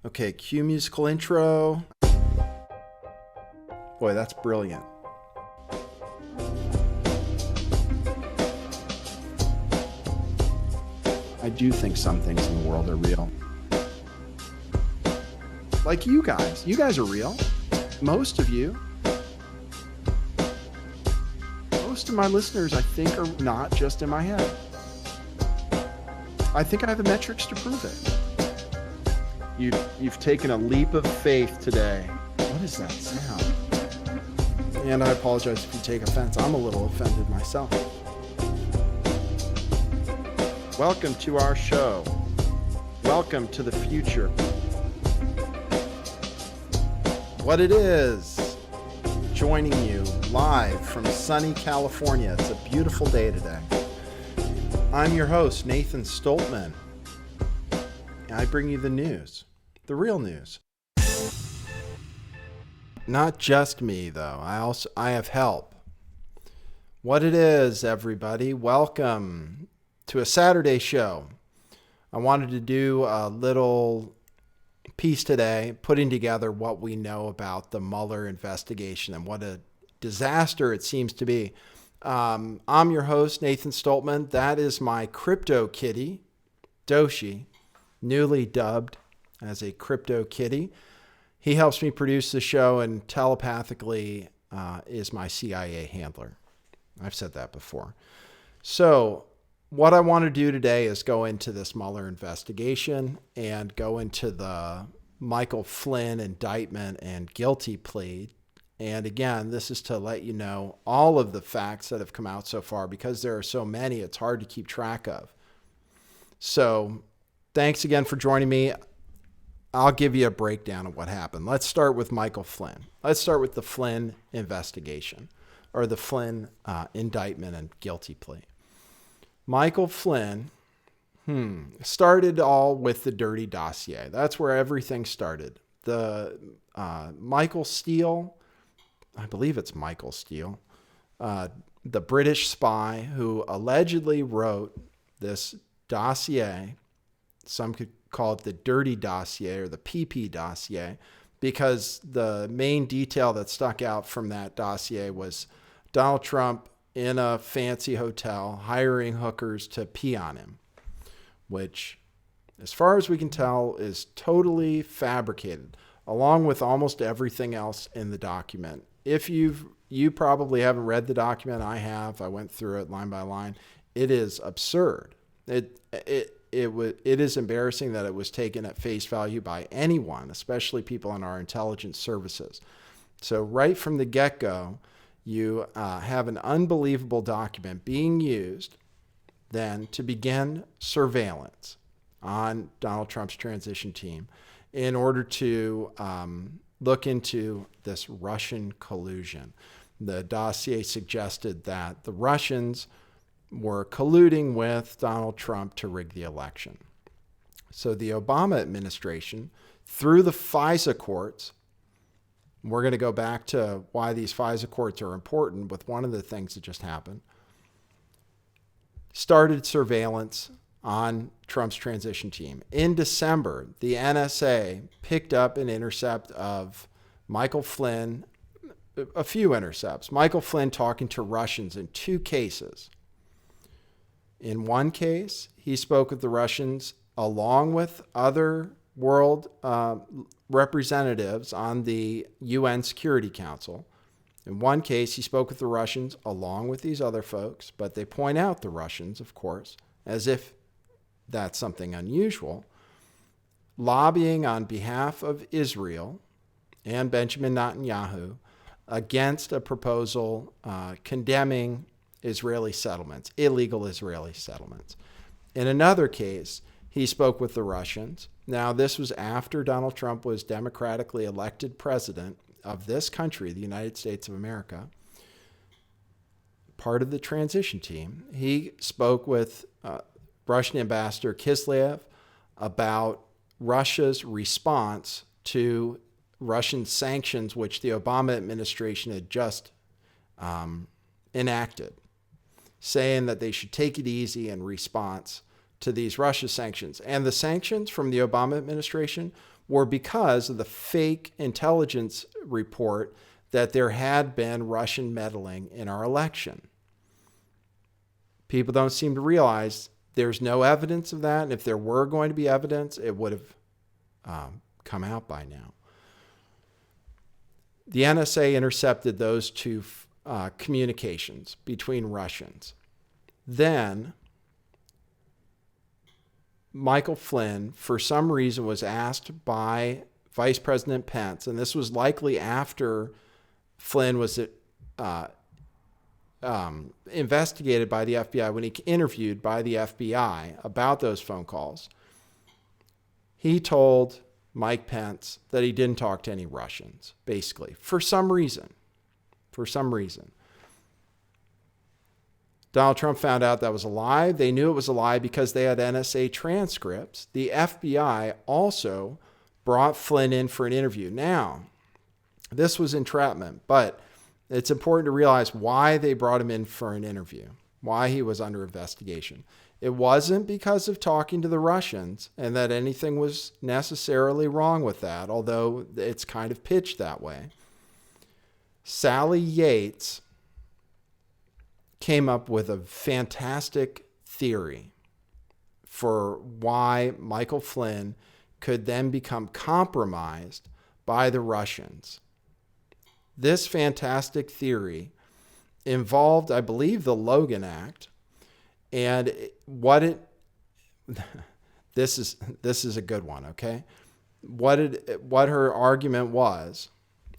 Okay, cue musical intro. Boy, that's brilliant. I do think some things in the world are real. Like you guys. You guys are real. Most of you. Most of my listeners, I think, are not just in my head. I think I have the metrics to prove it. You've taken a leap of faith today. What is that sound? And I apologize if you take offense. I'm a little offended myself. Welcome to our show. Welcome to the future. What it is, joining you live from sunny California. It's a beautiful day today. I'm your host, Nathan Stoltman. I bring you the news, the real news. Not just me, though. I have help. What it is, everybody. Welcome to a Saturday show. I wanted to do a little piece today, putting together what we know about the Mueller investigation and what a disaster it seems to be. I'm your host, Nathan Stoltman. That is my crypto kitty, Doshi, newly dubbed as a crypto kitty. He helps me produce the show and telepathically is my CIA handler. I've said that before. So what I want to do today is go into this Mueller investigation and go into the Michael Flynn indictment and guilty plea. And again, this is to let you know all of the facts that have come out so far, because there are so many, it's hard to keep track of. So thanks again for joining me. I'll give you a breakdown of what happened. Let's start with Michael Flynn. Let's start with the Flynn investigation, or the Flynn indictment and guilty plea. Michael Flynn started all with the dirty dossier. That's where everything started. The Michael Steele, I believe it's Michael Steele, the British spy who allegedly wrote this dossier. Some could call it the dirty dossier or the PP dossier, because the main detail that stuck out from that dossier was Donald Trump in a fancy hotel hiring hookers to pee on him, which, as far as we can tell, is totally fabricated, along with almost everything else in the document. If you probably haven't read the document, I have. I went through it line by line. It is absurd. It is embarrassing that it was taken at face value by anyone, especially people in our intelligence services. So right from the get-go, you have an unbelievable document being used then to begin surveillance on Donald Trump's transition team in order to look into this Russian collusion. The dossier suggested that the Russians were colluding with Donald Trump to rig the election. So the Obama administration, through the FISA courts, we're going to go back to why these FISA courts are important with one of the things that just happened, started surveillance on Trump's transition team. In December, the NSA picked up an intercept of Michael Flynn, a few intercepts. Michael Flynn talking to Russians in two cases. In one case, he spoke with the Russians along with other world representatives on the UN Security Council. In one case, he spoke with the Russians along with these other folks, but they point out the Russians, of course, as if that's something unusual, lobbying on behalf of Israel and Benjamin Netanyahu against a proposal condemning Israeli settlements, illegal Israeli settlements. In another case, he spoke with the Russians. Now, this was after Donald Trump was democratically elected president of this country, the United States of America, part of the transition team. He spoke with Russian Ambassador Kislev about Russia's response to Russian sanctions, which the Obama administration had just enacted, saying that they should take it easy in response to these Russia sanctions. And the sanctions from the Obama administration were because of the fake intelligence report that there had been Russian meddling in our election. People don't seem to realize there's no evidence of that. And if there were going to be evidence, it would have come out by now. The NSA intercepted those two communications between Russians. Then Michael Flynn, for some reason, was asked by Vice President Pence, and this was likely after Flynn was investigated by the FBI, when he interviewed by the FBI about those phone calls. He told Mike Pence that he didn't talk to any Russians, basically, for some reason. Donald Trump found out that was a lie. They knew it was a lie because they had NSA transcripts. The FBI also brought Flynn in for an interview. Now, this was entrapment, but it's important to realize why they brought him in for an interview, why he was under investigation. It wasn't because of talking to the Russians and that anything was necessarily wrong with that, although it's kind of pitched that way. Sally Yates came up with a fantastic theory for why Michael Flynn could then become compromised by the Russians. This fantastic theory involved, I believe, the Logan Act, and this is a good one, okay? What her argument was,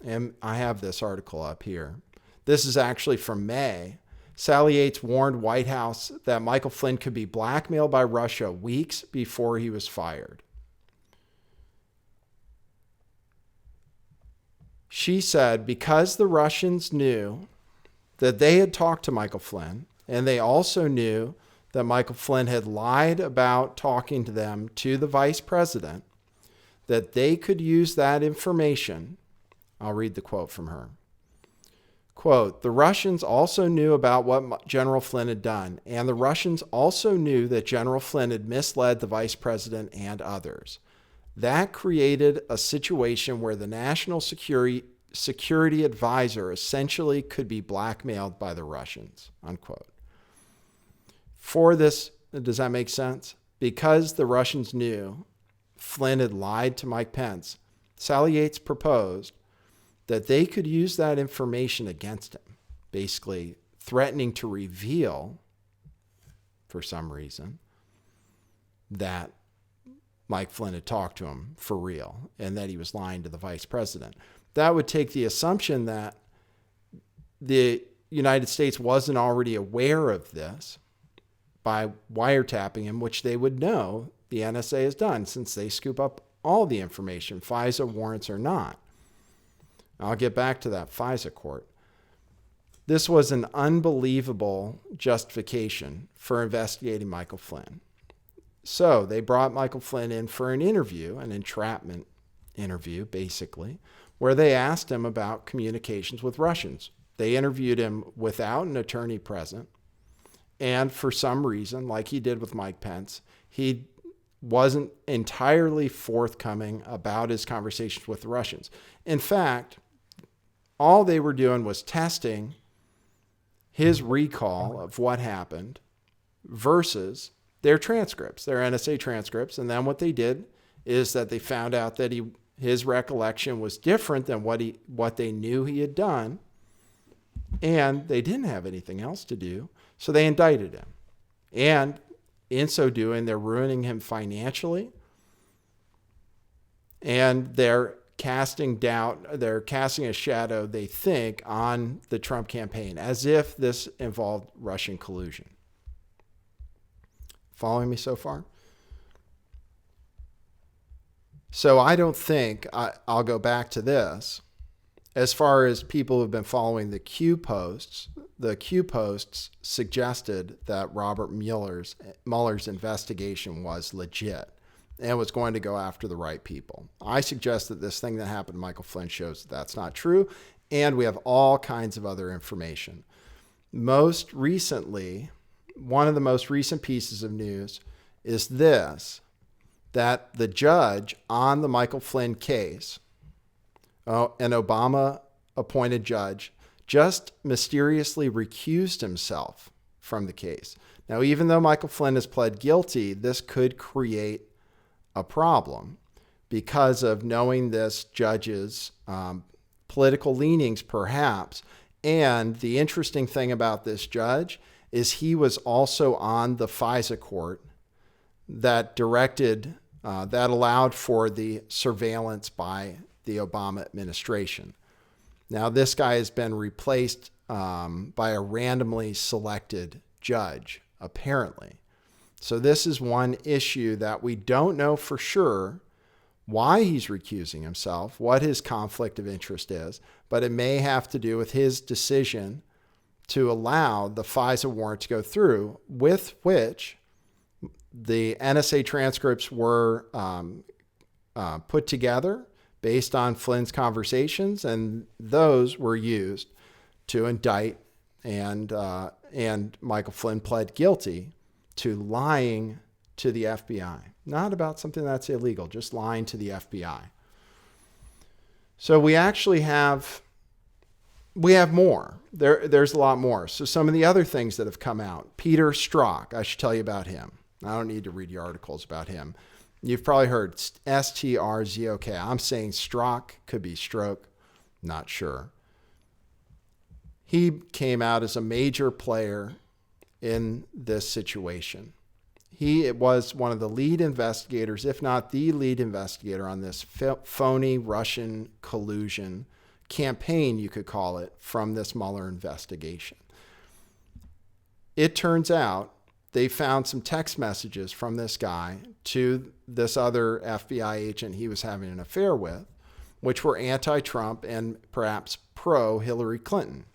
and I have this article up here. This is actually from May. Sally Yates warned White House that Michael Flynn could be blackmailed by Russia weeks before he was fired. She said because the Russians knew that they had talked to Michael Flynn, and they also knew that Michael Flynn had lied about talking to them to the vice president, that they could use that information. I'll read the quote from her. Quote, the Russians also knew about what General Flynn had done, and the Russians also knew that General Flynn had misled the vice president and others. That created a situation where the national security advisor essentially could be blackmailed by the Russians, unquote. For this, does that make sense? Because the Russians knew Flynn had lied to Mike Pence, Sally Yates proposed that they could use that information against him, basically threatening to reveal, for some reason, that Mike Flynn had talked to him for real and that he was lying to the vice president. That would take the assumption that the United States wasn't already aware of this by wiretapping him, which they would know the NSA has done since they scoop up all the information, FISA warrants or not. I'll get back to that FISA court. This was an unbelievable justification for investigating Michael Flynn. So they brought Michael Flynn in for an interview, an entrapment interview, basically, where they asked him about communications with Russians. They interviewed him without an attorney present. And for some reason, like he did with Mike Pence, he wasn't entirely forthcoming about his conversations with the Russians. In fact, all they were doing was testing his recall of what happened versus their transcripts, their NSA transcripts. And then what they did is that they found out that his recollection was different than what they knew he had done. And they didn't have anything else to do. So they indicted him. And in so doing, they're ruining him financially. And they're casting doubt, they're casting a shadow, they think, on the Trump campaign, as if this involved Russian collusion. Following me so far? So I don't think, I'll go back to this, as far as people who've been following the Q posts suggested that Robert Mueller's investigation was legit and was going to go after the right people. I suggest that this thing that happened to Michael Flynn shows that that's not true, and we have all kinds of other information. Most recently, one of the most recent pieces of news is this, that the judge on the Michael Flynn case, an Obama-appointed judge, just mysteriously recused himself from the case. Now, even though Michael Flynn has pled guilty, this could create a problem because of knowing this judge's political leanings, perhaps. And the interesting thing about this judge is he was also on the FISA court that directed, that allowed for the surveillance by the Obama administration. Now, this guy has been replaced by a randomly selected judge, apparently. So this is one issue that we don't know for sure why he's recusing himself, what his conflict of interest is, but it may have to do with his decision to allow the FISA warrant to go through, with which the NSA transcripts were put together based on Flynn's conversations, and those were used to indict, and Michael Flynn pled guilty to lying to the FBI. Not about something that's illegal, just lying to the FBI. So we actually have more. There's a lot more. So some of the other things that have come out. Peter Strzok, I should tell you about him. I don't need to read your articles about him. You've probably heard Strzok. I'm saying Strzok, could be stroke, not sure. He came out as a major player in this situation. He was one of the lead investigators, if not the lead investigator, on this phony Russian collusion campaign, you could call it, from this Mueller investigation. It turns out they found some text messages from this guy to this other FBI agent he was having an affair with, which were anti-Trump and perhaps pro-Hillary Clinton.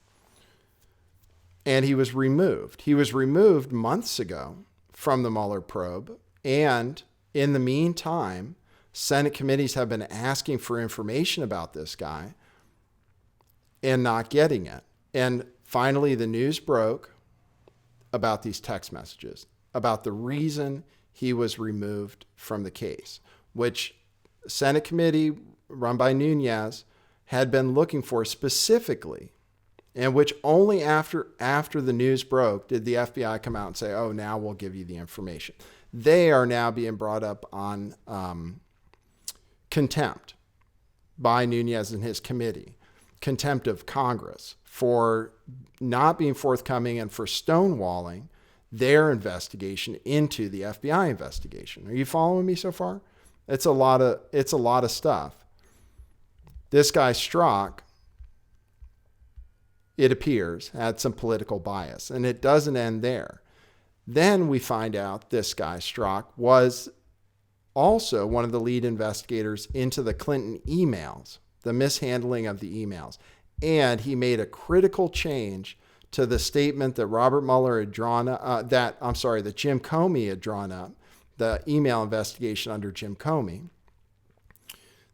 And he was removed. He was removed months ago from the Mueller probe. And in the meantime, Senate committees have been asking for information about this guy and not getting it. And finally, the news broke about these text messages, about the reason he was removed from the case, which Senate committee run by Nunes had been looking for specifically, and which only after the news broke did the FBI come out and say, oh, now we'll give you the information. They are now being brought up on contempt by Nunes and his committee, contempt of Congress for not being forthcoming and for stonewalling their investigation into the FBI investigation. Are you following me so far? It's a lot of stuff. This guy Strzok, it appears, had some political bias, and it doesn't end there. Then we find out this guy Strzok was also one of the lead investigators into the Clinton emails, the mishandling of the emails. And he made a critical change to the statement that Robert Mueller had drawn up, that Jim Comey had drawn up, the email investigation under Jim Comey.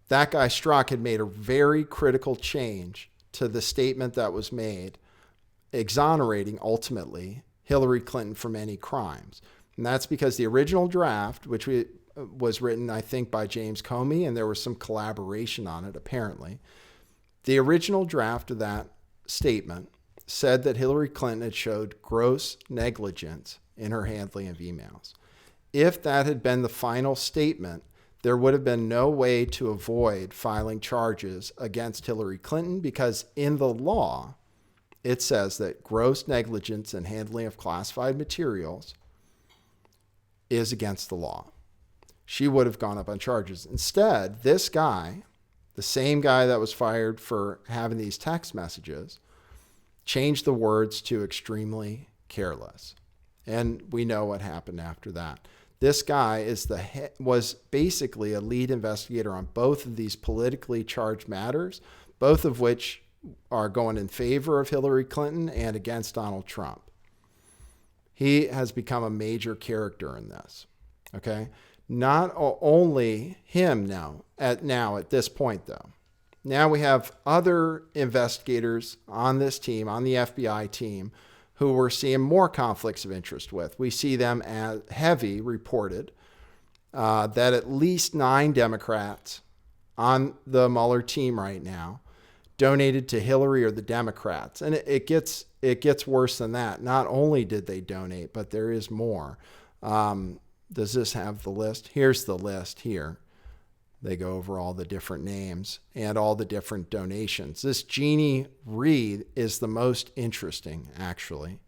That guy Strzok had made a very critical change to the statement that was made, exonerating ultimately Hillary Clinton from any crimes. And that's because the original draft, which was written, I think, by James Comey, and there was some collaboration on it, apparently. The original draft of that statement said that Hillary Clinton had showed gross negligence in her handling of emails. If that had been the final statement, there would have been no way to avoid filing charges against Hillary Clinton, because in the law, it says that gross negligence in handling of classified materials is against the law. She would have gone up on charges. Instead, this guy, the same guy that was fired for having these text messages, changed the words to extremely careless. And we know what happened after that. This guy was basically a lead investigator on both of these politically charged matters, both of which are going in favor of Hillary Clinton and against Donald Trump. He has become a major character in this. Okay? Not only him now at this point, though. Now we have other investigators on this team, on the FBI team, who we're seeing more conflicts of interest with. We see them as heavy reported that at least 9 Democrats on the Mueller team right now donated to Hillary or the Democrats. And it gets worse than that. Not only did they donate, but there is more. Does this have the list? Here's the list here. They go over all the different names and all the different donations. This Jeannie Reed is the most interesting, actually.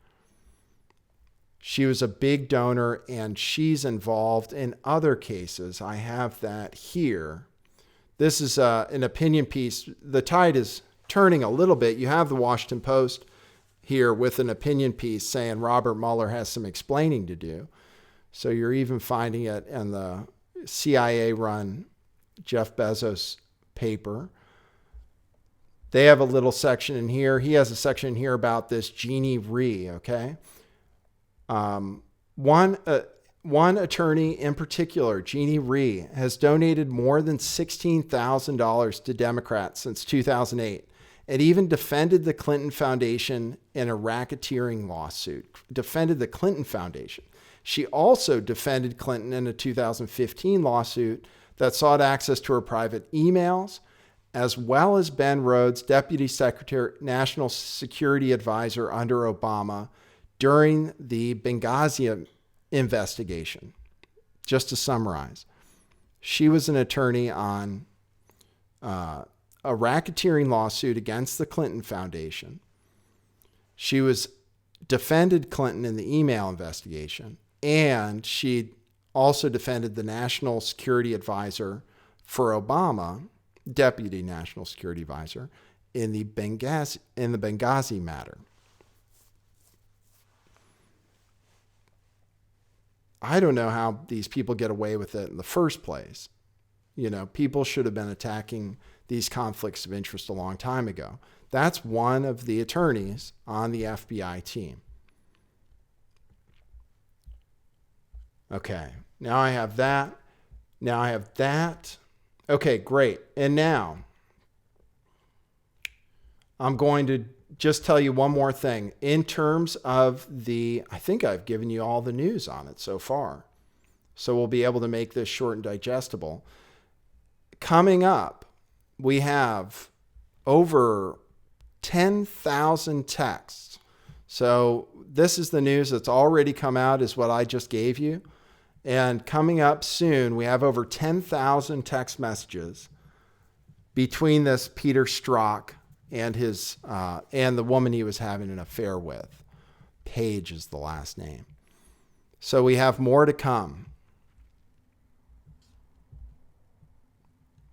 She was a big donor, and she's involved in other cases. I have that here. This is an opinion piece. The tide is turning a little bit. You have the Washington Post here with an opinion piece saying Robert Mueller has some explaining to do. So you're even finding it in the CIA-run Jeff Bezos paper. They have a little section in here. He has a section in here about this Jeannie Rhee, okay? One attorney in particular, Jeannie Rhee, has donated more than $16,000 to Democrats since 2008 and even defended the Clinton Foundation in a racketeering lawsuit. Defended the Clinton Foundation. She also defended Clinton in a 2015 lawsuit that sought access to her private emails, as well as Ben Rhodes, Deputy Secretary, National Security Advisor under Obama during the Benghazi investigation. Just to summarize, she was an attorney on a racketeering lawsuit against the Clinton Foundation. She was defended Clinton in the email investigation, and she also defended the National Security Advisor for Obama, Deputy National Security Advisor, in the Benghazi matter. I don't know how these people get away with it in the first place. You know, people should have been attacking these conflicts of interest a long time ago. That's one of the attorneys on the FBI team. Okay, now I have that. Now I have that. Okay, great. And now I'm going to just tell you one more thing. In terms of I think I've given you all the news on it so far. So we'll be able to make this short and digestible. Coming up, we have over 10,000 texts. So this is the news that's already come out, is what I just gave you. And coming up soon, we have over 10,000 text messages between this Peter Strzok and and the woman he was having an affair with. Page is the last name. So we have more to come.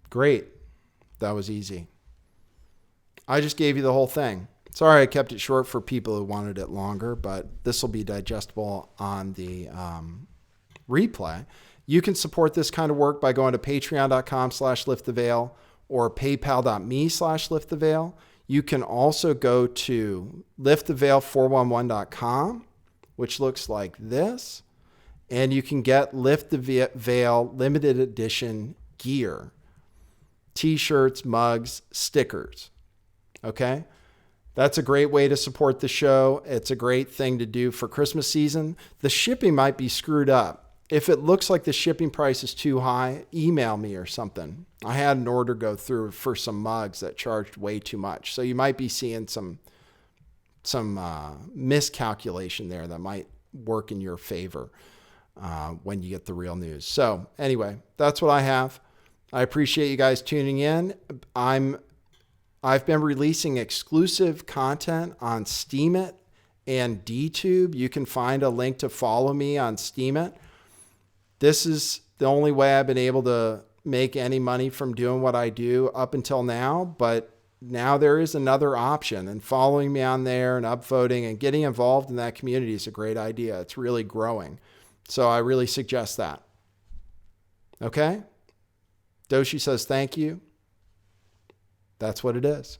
Great. That was easy. I just gave you the whole thing. Sorry I kept it short for people who wanted it longer, but this will be digestible on the replay. You can support this kind of work by going to patreon.com/lifttheveil or paypal.me/lifttheveil. You can also go to lifttheveil411.com, which looks like this, and you can get Lift the Veil limited edition gear, t-shirts, mugs, stickers. Okay? That's a great way to support the show. It's a great thing to do for Christmas season. The shipping might be screwed up. If it looks like the shipping price is too high, email me or something. I had an order go through for some mugs that charged way too much. So you might be seeing some miscalculation there that might work in your favor when you get the real news. So anyway, that's what I have. I appreciate you guys tuning in. I've been releasing exclusive content on Steemit and DTube. You can find a link to follow me on Steemit. This is the only way I've been able to make any money from doing what I do up until now, but now there is another option, and following me on there and upvoting and getting involved in that community is a great idea. It's really growing. So I really suggest that. Okay? Doshi says thank you. That's what it is.